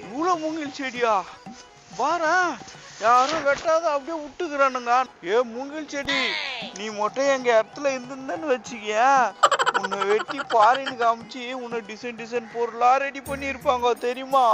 இவ்வளவு மூங்கில் செடியா? பாரு, யாரும் வெட்டாத அப்படியே விட்டுக்கிறானுங்க. மூங்கில் செடி, நீ மட்டும் எங்க இடத்துல இருந்துன்னு வச்சுக்கிய, உன்னை வெட்டி பாரின்னு காமிச்சு உன்னை டிசைன் பொருளா ரெடி பண்ணி இருப்பாங்க தெரியுமா?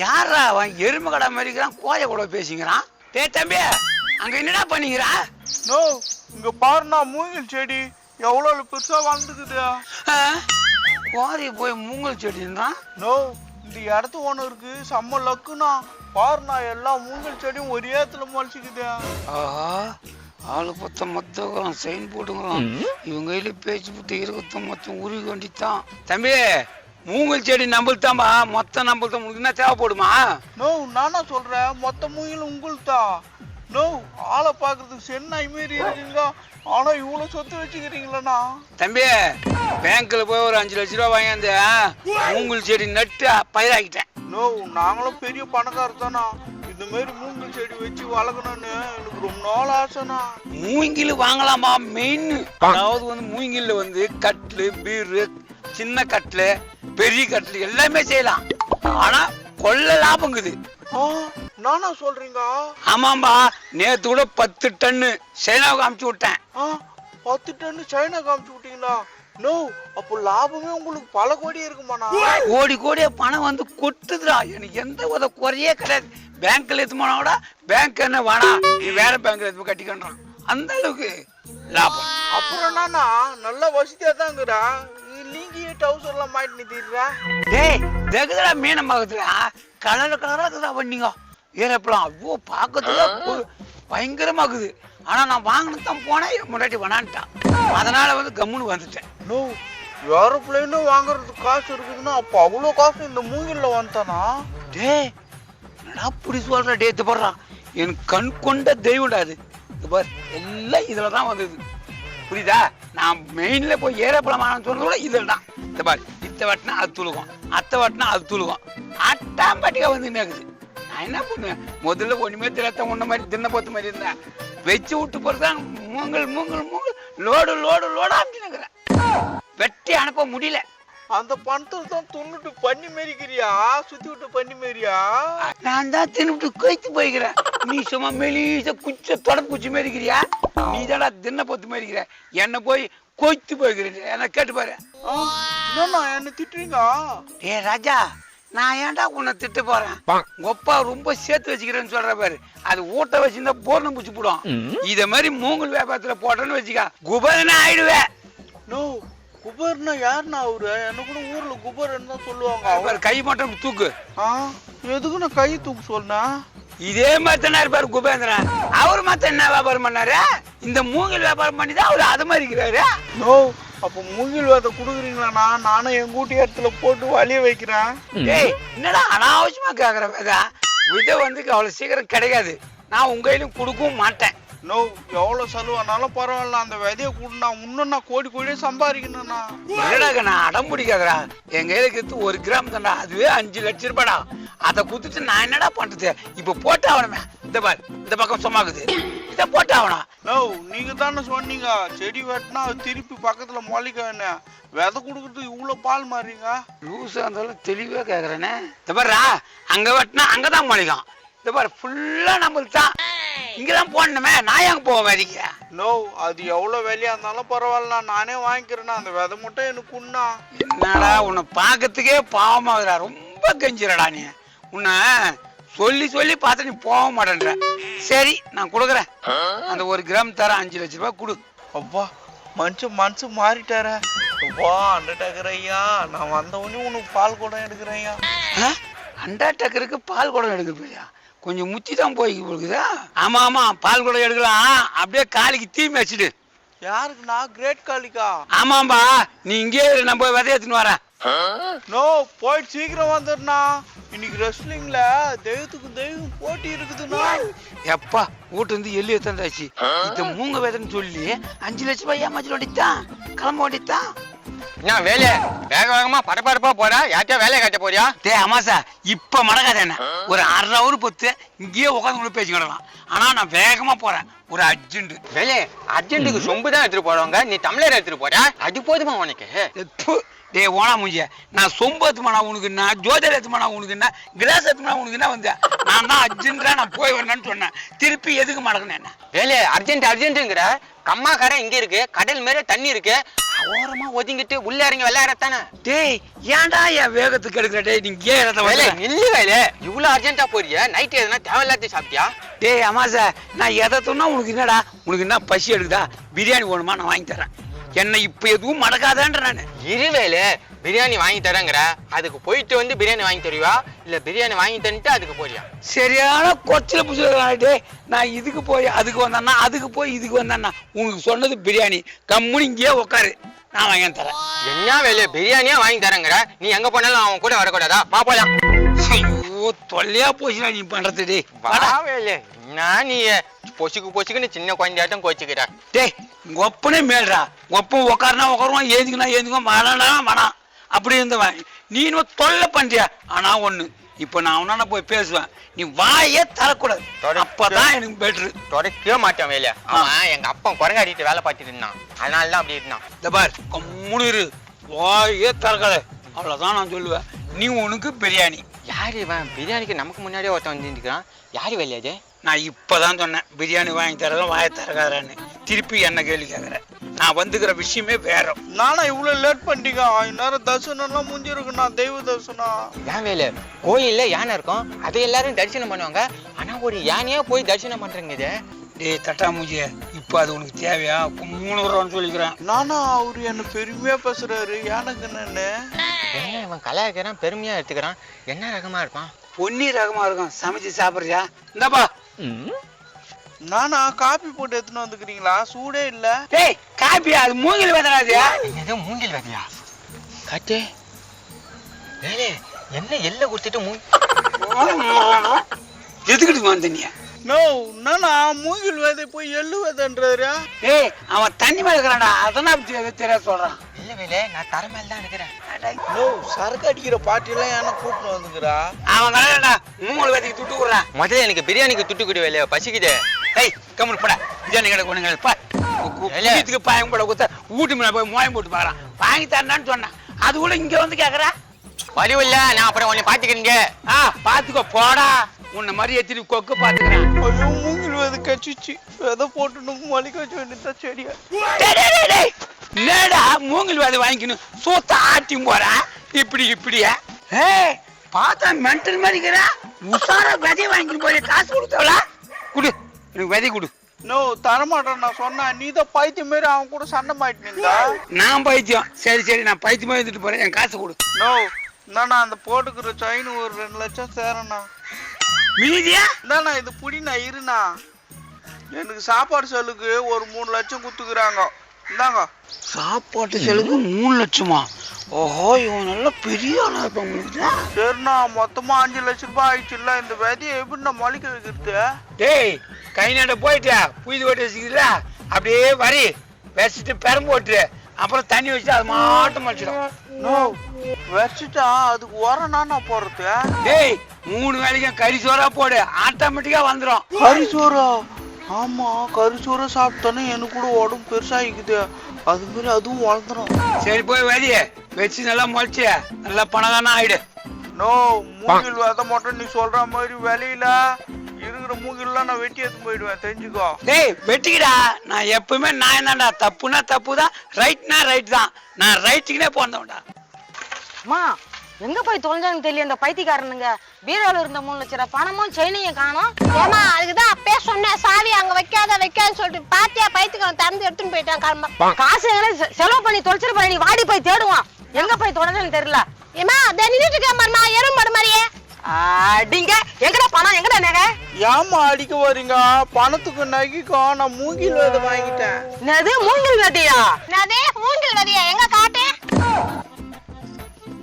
யாரா அவன் எருமை கடை மாதிரி கோய கூட பேசிக்கிறான்? டே தம்பி, அங்க என்னடா பண்ணிக்கிறா? நோ, இங்க பாருண்ணா, மூங்கில் செடி எவ்வளவு பெருசா வளர்ந்துக்குது. கோரி போய் மூங்கில் செடின்றான். நோ, இந்த இடத்து ஓனருக்கு செம்ம லக்குண்ணா. பாருண்ணா, எல்லா மூங்கில் செடியும் ஒரே இடத்துல முளைச்சிக்குது. ஆஹா, ஆளு பத்த மொத்தம் செயின் போட்டுங்கிறோம். இவங்க கையில பேச்சு புட்டு இருபத்த மொத்தம் உருவி வேண்டித்தான். தம்பி, மூங்கில் செடி நம்பல்தாம்பா, மொத்தம் நம்பல்தான். உங்களுக்கு என்ன தேவைப்படுமா? நோ, நானா சொல்றேன், மொத்த மூங்கில் உங்கள்தான். நோ, ஆளை பாக்குறதுக்கு சென்னாய் மாரி இருக்கீங்க, ஆனா இவ்வளவு சொத்து வச்சுக்கிறீங்களா? தம்பி, பேங்க்ல போய் ஒரு 5 லட்ச ரூபா வாங்கி மூங்கில் செடி நட்டு பயிராக்கிட்டேன். நோ, நாங்களும் பெரிய பணக்காரர் தானா, இந்த மாதிரி மூங்கில் செடி வச்சு வளர்க்கணும்னு எனக்கு ரொம்ப நாள் ஆசைனா. மூங்கில் வாங்கலாமா? மெயின் அதாவது மூங்கில்ல கட்லு, பீரு, சின்ன கட்லு, பெரிய கட்லு எல்லாமே செய்யலாம். ஆனா கொள்ள லாபங்குது. நானா சொல்றீங்க? ஆமாம்பா, நேத்து கூட 10 டன்னு சைனாவுக்கு அமுச்சு விட்டேன். 10 டன்னு சைனா காமிச்சு விட்டீங்களா? நோ, அப்போ லாபமே உங்களுக்கு பல கோடி இருக்குமாண்ணா? கோடியா பணம் கொட்டுதுடா. எனக்கு எந்த ஒரு குறையே கிடையாது. பேங்க்ல எடுத்துமானா கூட பேங்க் என்ன வேணா, நீ வேற பேங்க்ல எடுத்து கட்டிக்கன்றான். அந்த அளவுக்கு லாபம். அப்புறம் என்னன்னா, நல்ல வசதியா தான் இருக்கிறா. நீங்க டவுசர் எல்லாம் மாட்டி நிறுத்திடுறா. டேய், தெகுதடா மீனம் பாக்குதுடா. கலரா இருக்குதா வண்டிங்க. ஏறப்பலாம் அவ்வளோ பார்க்கறதுல பயங்கரமா இருக்குது. ஆனா நான் வாங்கினதான் போனேன், முன்னாடி வேணான்ட்டான். அதனால கம்முன்னு வந்துட்டேன். நோ, ஏரோப்ளைன் வாங்குறதுக்கு காசு இருக்குதுன்னா அப்ப அவ்வளோ காசு இந்த மூங்கில்ல வந்துட்டானா? டேய், என்னடா அப்படி சொல்ற? டேத்து போடுறான். என் கண் கொண்ட தெய்வம்டா அது. பார், எல்லாம் இதுலதான் வந்தது. புரியுதா? நான் மெயின்ல போய் ஏரோப்ளைன் சொன்னது கூட இதுல தான். இந்த பாரு, இத்த வட்டினா அது துளுகும், அத்தை வட்டினா அது துளுகும். அட்டாம்பட்டிக்கா இருக்குது. நான் என்ன பண்ணுவேன், முதல்ல ஒண்ணுமே தெரியாத உன்ன மாதிரி தின்ன போத்து மாதிரி இருந்தேன். வச்சு விட்டு போறதுதான் மூங்கல் லோடு அமைச்சுக்கிறேன். வெட்டி அனுப்ப முடியல. அந்த பணத்துல தான் துண்ணுட்டு பண்ணி மேரிக்கிறியா? சுத்தி விட்டு பண்ணி மேரியா? நான் தான் தின்னுட்டு கொய்த்து போய்க்கிறேன். நீ சும்மா மெலிச குச்ச தொடப்பு குச்சி மேரிக்கிறியா? நீ தானா தின்ன போத்து மேரிக்கிற. என்ன போய் கொய்த்து போய்க்கிறேன். என்ன கேட்டு பாரு. என்ன திட்டுறீங்க? ஏ ராஜா, நான் ஏன்டா உன்னை திட்டு போறேன்? ஒப்பா ரொம்ப சேர்த்து வச்சுக்கிறேன்னு சொல்ற பாரு. அது ஊட்ட வச்சிருந்தா போர்ணம் பூச்சி போடும். இத மாதிரி மூங்கல் வியாபாரத்துல போட்டேன்னு வச்சுக்க, குபரனா ஆயிடுவேன். நோ, குபர்னா யாருன்னா அவரு? என்ன கூட ஊர்ல குபர்ன்னு தான் சொல்லுவாங்க. அவர் கை மட்டும் தூக்கு. எதுக்கு நான் கை தூக்கு சொன்னா? இதே மாதிரி தானே இருப்பாரு குபேந்திரன். அவரு மாத்த என்ன வியாபாரம் பண்ணாரு? இந்த மூங்கில் வியாபாரம் பண்ணி தான் அவரு அது மாதிரி இருக்கிறாரு. நோ, அப்ப மூங்கில் விதை குடுக்குறீங்களா? நானும் என் கூட்டி இடத்துல போட்டு வலிய வைக்கிறேன். டேய், என்னடா அனாவசியமா கேக்குற விதை? விதை அவ்வளவு சீக்கிரம் கிடைக்காது. நான் உங்க கையிலும் கொடுக்கவும் மாட்டேன். நோ, எவ்வளவு செலவானாலும் பரவாயில்ல, அந்த விதைய கூடனா இன்னும் நான் கோடியே சம்பாதிக்கணும்னா. என்னடா நான் அடம் பிடிக்காதடா. என் கையில கிட்ட 1 கிராம் தான்டா, அதுவே 5 லட்சம் ரூபாடா. அதை குடுத்துட்டு நான் என்னடா பண்றது? இப்ப போட்டு ஆகணுமே. இந்த பாரு, இந்த பக்கம் சும்மாக்குது, இத போட்டு ஆகணா. நோ, நீங்க தானே சொன்னீங்க செடி வெட்டினா திருப்பி பக்கத்துல மொழிக்க விதை கொடுக்கறதுக்கு இவ்வளவு பால் மாறீங்க. லூசா இருந்தாலும் தெளிவா கேக்குறேனே. இந்த பாரு, அங்க வெட்டினா அங்கதான் மொழிக்கும். இந்த பாரு, ஃபுல்லா நம்மளுக்கு தான். இங்கதான் போடணுமே, நான் எங்க போவேன் வேலைக்கு? நோ, அது எவ்வளவு வேலையா இருந்தாலும் பரவாயில்ல, நானே வாங்கிக்கிறேன்னா. அந்த விதை மட்டும் எனக்கு உண்ணா. என்னடா உன்னை பாக்கிறதுக்கே பாவமாகுறா. ரொம்ப கெஞ்சிரடா நீ. உன்னை சொல்லி பார்த்து நீ போக மாட்டேன்ற. சரி, நான் கொடுக்குறேன். அந்த 1 கிராம் தர 5 லட்சம் ரூபாய் கொடு. அப்பா, மனசு மாறிட்டார. அப்பா, அண்டர்டேக்கர் ஐயா, நான் வந்த உடனே உனக்கு பால் குடம் எடுக்கிறேன் ஐயா. அண்டர்டேக்கருக்கு பால் குடம் எடுக்க போறியா? கொஞ்சம் முத்தி தான் போய் போகுதா? ஆமா, பால் குடம் எடுக்கலாம். அப்படியே காலிக்கு தீ வச்சுடு. யாருக்குண்ணா? கிரேட் காலிக்கா? ஆமாம்பா, நீ இங்கே நான் போய் விதை எடுத்துன்னு வரேன். நோ, போயிட்டு சீக்கிரம் வந்துடுண்ணா. இன்னைக்கு ரெஸ்லிங்ல தெய்வம் போட்டி இருக்குதுண்ணா. எப்பா, வீட்டு எள்ளி எடுத்தாச்சு. இந்த மூங்க விதைன்னு சொல்லி 5 லட்சம் ரூபாய் ஏமாச்சு ஓடித்தான், கிளம்ப ஓடித்தான். என்ன வேலை வேக வேகமா பரபரப்பா போறா யார்கிட்ட வேலையை கட்ட போறியா? டேய் அமாசா இப்ப மடக்காத என்ன ஒரு 1/2 hour பொத்து இங்கேயே உட்காந்து பேசி கிடலாம். ஆனா நான் வேகமா போறேன் ஒரு அர்ஜென்ட் வேலை அர்ஜென்ட்டுக்கு சொம்பு தான் எடுத்துட்டு போறவங்க, நீ டம்ளர் எடுத்துட்டு போற, அது போதுமா உனக்கு? டேய் ஓனா முடிஞ்ச நான் சொம்பு எத்துமானா உனக்குன்னா ஜோதிடர் எத்துமானா உனக்குன்னா கிளாஸ் எத்துமானா உனக்குன்னா வந்தேன். நான் தான் அர்ஜென்ட்டா நான் போய் வரேன்னு சொன்னேன். திருப்பி எதுக்கு மடக்குனேன் என்ன? வேலை அர்ஜென்ட்டுங்கிற கம்மாக்காரன் இங்க இருக்கு, கடல் மேல தண்ணி இருக்கு, ஓரமா ஒதுங்கிட்டு உள்ள இறங்கி விளையாடத்தானே. டேய் ஏன்டா என் வேகத்துக்கு எடுக்கிற? டேய் நீங்க ஏன் இடத்த வேலை வரல? நில்லு வேலை, இவ்வளவு அர்ஜென்ட்டா போறியா? நைட் எதுனா தேவையில்லாத சாப்பிட்டியா? டேய் அமாசா நான் எதை சொன்னா உனக்கு என்னடா? உனக்கு என்ன பசி எடுக்குதா? பிரியாணி வேணுமா? நான் வாங்கி தரேன். என்ன இப்ப எதுவும் மடக்காதான்ற நானு. இருவேலு பிரியாணி வாங்கி தரேங்கிற, அதுக்கு போயிட்டு வந்து பிரியாணி வாங்கி தருவியா இல்ல பிரியாணி வாங்கி தந்துட்டு அதுக்கு போறியா? சரியான கொச்சில புடிச்சு. நான் இதுக்கு போய் அதுக்கு வந்தேன்னா அதுக்கு போய் இதுக்கு வந்தேன்னா உனக்கு சொன்னது பிரியாணி. கம்முனு இங்கேயே உட்காரு, நான் வாங்கி தரேன். என்ன வேலை பிரியாணியா வாங்கி தரேங்கிற, நீ எங்க போனாலும் அவன் கூட வரக்கூடாதா? போலாம். ஐயோ தொல்லையா போச்சுடா நீ பண்றது. டேய் வா வேலை, நான் நீ பொசுக்குன்னு சின்ன குழந்தையாட்டம் கோச்சுக்கிற. டேய் ஒப்பனே மேல்றா, ஒப்பம் உட்காருனா உட்காருவான், ஏந்துக்குவோம், மழனா மனம் அப்படி இருந்தவன். நீ இன்னும் தொல்லை பண்றியா? ஆனா ஒண்ணு, இப்ப நான் அவனால போய் பேசுவேன், நீ வாயே தரக்கூடாது. அப்பதான் எனக்கு பெட்ரு. தொடக்கவே மாட்டான் வேலை. அவன் எங்க அப்பா குரங்காடிட்டு வேலை பார்த்துட்டு இருந்தான், அதனாலதான் அப்படி இருந்தான். இந்த பார் கம்முனு இரு, வாயே தரக்கூடாது, அவ்வளவுதான் நான் சொல்லுவேன். நீ உனக்கு பிரியாணி. யாரு இவன் பிரியாணிக்கு நமக்கு முன்னாடியே ஒருத்தன் வந்துருக்கான்? யாரு வேலையாஜே? நான் இப்பதான் சொன்னேன் பிரியாணி வாங்கி தரதான் வாய தரக்காதரான்னு. திருப்பி என்ன கேள்வி கேட்கறேன்? நான் வந்துக்கிற விஷயமே வேற. நானா இவ்வளவு லேட் பண்ணிட்டீங்க? இந்நேரம் தரிசனம்லாம் முடிஞ்சிருக்குண்ணா, தெய்வ தரிசனம். ஏன் வேலை கோயில்ல யானை இருக்கும், அதை எல்லாரும் தரிசனம் பண்ணுவாங்க, ஆனா ஒரு யானையா போய் தரிசனம் பண்றீங்க இது? டேய் தட்டா மூஞ்சிய, இப்ப அது உனக்கு தேவையா? 3 ரூபான்னு சொல்லிக்கிறேன். நானா அவரு என்ன பெருமையா பேசுறாரு, எனக்கு என்னன்னு? என்ன இவன் கலாய்க்கிறான், பெருமையா எடுத்துக்கிறான், என்ன ரகமா இருப்பான்? பொன்னி ரகமா இருக்கும். சமைச்சு சாப்பிடுறியா? இந்தாப்பா. நானா காப்பி போட்டு எடுத்துன்னு வந்துக்கிறீங்களா? சூடே இல்ல. டேய் காப்பியா? அது மூங்கில் வேதனாது. ஏதோ மூங்கில் வகையா காட்டு வேலை. என்ன எல்லை கொடுத்துட்டு எதுக்கிட்டு வந்தீங்க? நோ நானா மூங்கில் வேதை போய் எள்ளு வேதன்றாரு. டேய் அவன் தண்ணி மேல இருக்கிறான்டா, அதான் தெரியா சொல்றான். இல்ல வேலை, நான் தர மேல தான் இருக்கிறேன். நோ சரக்கு அடிக்கிற பாட்டிலாம் என்ன கூப்பிட்டு வந்துக்கிறா? அவன் வேலைடா மூங்கில் வேதைக்கு துட்டு விடுறான். முதல்ல எனக்கு பிரியாணிக்கு துட்டு குடி வேலையா, பசிக்குதே. டேய் கம்முனு போடா, பிரியாணி கடை கொண்டு பா. குடியத்துக்கு பாயம் போட கொடுத்தா வீட்டு மேல போய் மோயம் போட்டு பாக்குறான். வாங்கி தரேன்னு சொன்னேன், அது கூட இங்க வந்து கேக்குறா. வலிவில்ல, நான் அப்புறம் உன்னை பாத்துக்கிறீங்க. பாத்துக்கோ போடா, உன்னை மாதிரி எத்திரி கொக்கு பாத்துக்கிறேன். ஐயோ மூங்கில் வேதை கச்சிச்சு, விதை போட்டு மலிக்க வச்சு வேண்டியதான் செடியா. என்னடா மூங்கில் வேதை வாங்கிக்கணும் சூத்த ஆட்டி போற இப்படி இப்படியா? ஏய் பார்த்தா மென்டல் மாதிரிக்கிறா. உசார விதை வாங்கிட்டு போய் காசு கொடுத்தவளா? குடு எனக்கு விதை கொடு. நோ தரமாட்டேன் நான் சொன்னேன், நீ தான் பைத்தியம் மாரி அவன் கூட சண்டை மாட்டினு இருந்தா. நான் பைத்தியம்? சரி சரி நான் பைத்தியமா இருந்துட்டு போறேன், என் காசு கொடு. நோ நானா அந்த போட்டுக்கிற செயின் ஒரு 2 லட்சம் சேரண்ணா. மீதியா? என்னண்ணா இது புடிண்ணா, இருண்ணா. எனக்கு சாப்பாடு செலவுக்கு ஒரு 3 லட்சம் குத்துக்குறாங்க, இந்தாங்க. சாப்பாட்டு செலவுக்கு 3 லட்சமா? ஓஹோ இவன் நல்ல பெரிய ஆளா இருப்பான். சரிண்ணா மொத்தமா 5 லட்சம் ரூபாய் ஆயிடுச்சுல்ல, இந்த விதையை எப்படி நான் மலிக்க வைக்கிறது? டேய் கை நாட்ட போயிட்டா புய்து ஓட்டி வச்சுக்கிறா, அப்படியே வரி வச்சுட்டு பெரம் போட்டு அப்புறம் தண்ணி வச்சுட்டு அது மாட்டும் மலிச்சிடும். நோ வச்சுட்டா அதுக்கு உரம் நான் போடுறது. டேய் 3 வேளைக்கும் கறி சோறா போடு, ஆட்டோமேட்டிக்கா வந்துடும். கறி சோறா? ஆமா கறி சோறா சாப்பிட்டோன்னா எனக்கு கூட உடம்பு பெருசாகிக்குது, அது மாதிரி அதுவும் வளர்ந்துடும். சரி போய் வரிய வச்சு நல்லா முளைச்சு நல்லா பணக்காரனா ஆயிடு. நோ மூங்கில் விதை மட்டும் நீ சொல்ற மாதிரி விலையில இருக்கிற மூங்கில்லாம் நான் வெட்டி எடுத்து போயிடுவேன், தெரிஞ்சுக்கோ. டேய் வெட்டிக்கிடா, நான் எப்பவுமே நான் என்னடா, தப்புனா தப்பு தான், ரைட்னா ரைட் தான், நான் ரைட்டுக்குனே போனவன்டா. அம்மா எங்க போய் தொலைஞ்சான்னு தெரியல இந்த பைத்தியக்காரனுங்க. பீரோல இருந்த 3 லட்சம் ரூபாய் பணமும் செயினையும் காணோம். ஏமா அதுக்குதான் அப்பே சொன்னேன், சாவி அங்க வைக்காதன்னு சொல்லிட்டு பாத்தியா பைத்தியக்காரன் திறந்து எடுத்துன்னு போயிட்டான் காரணமா. காசு எங்க செலவு பண்ணி தொலைச்சிட்டு போய் நீ வாடி போய் தேடுவான், எங்க போய் தொலைஞ்சான்னு தெரியல. ஏமா அதை நின்றுட்டு இருக்கேன் எறும்பாடு மாதிரியே. அடிங்க எங்கடா பணம் எங்கடா நகை? ஏமா அடிக்க வரீங்க? பணத்துக்கு நகைக்கும் நான் மூங்கில் விதை வாங்கிட்டேன். என்னது மூங்கில் விதையா? என்னதே மூங்கில் விதையா? எங்க காட்டு.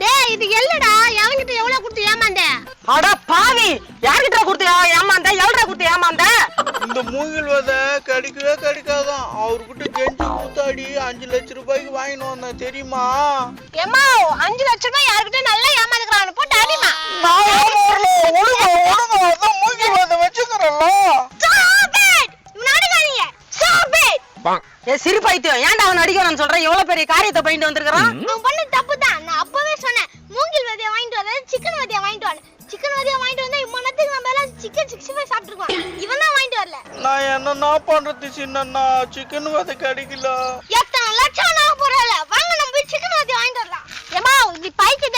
டேய் இது எல்லடா, எவங்கிட்ட எவ்வளவு கொடுத்து ஏமாந்த? அட பாவி, யார்கிட்ட கொடுத்து ஏமாந்த? எவ்வளவு கொடுத்து ஏமாந்த? இந்த மூங்கில் விதை கிடைக்கவே கிடைக்காதான். அவர்கிட்ட கெஞ்சி கூத்தாடி 5 லட்சம் ரூபாய்க்கு வாங்கிட்டு வந்தேன் தெரியுமா? ஏமா 5 லட்சம் ரூபாய் யாருக்கிட்ட நல்லா ஏமாந்துக்கிறான் போட்டு அடிமா. நான் ஏமாறல. ஒழுங்கா அதான் மூங்கில் விதை வச்சுக்கிறேன்ல. ஏ சிறு பைத்தியம், ஏன்டா அவன் அடிக்கணும்னு சொல்றேன்? எவ்வளவு பெரிய காரியத்தை பண்ணிட்டு வந்திருக்கான். அவன் பண்ண தப்பு தான். நான் அப்பவே சொன்னேன் மூங்கில் விதைய வாங்கிட்டு வர, சிக்கன் விதைய வாங்கிட்டு வர. சிக்கன் விதைய வாங்கிட்டு வந்தா இம்மனத்துக்கு நம்ம எல்லாம் சிக்கன் 65 சாப்பிட்டுருக்கோம். இவன் தான் வாங்கிட்டு வரல. நான் என்னன்னா பண்றது சின்னண்ணா, சிக்கன் விதை கிடைக்கல. எத்தனை லட்சம் நான் போறல. வாங்க நம்ம போய் சிக்கன் விதைய வாங்கிட்டு வரலாம். ஏமா நீ பைக்கு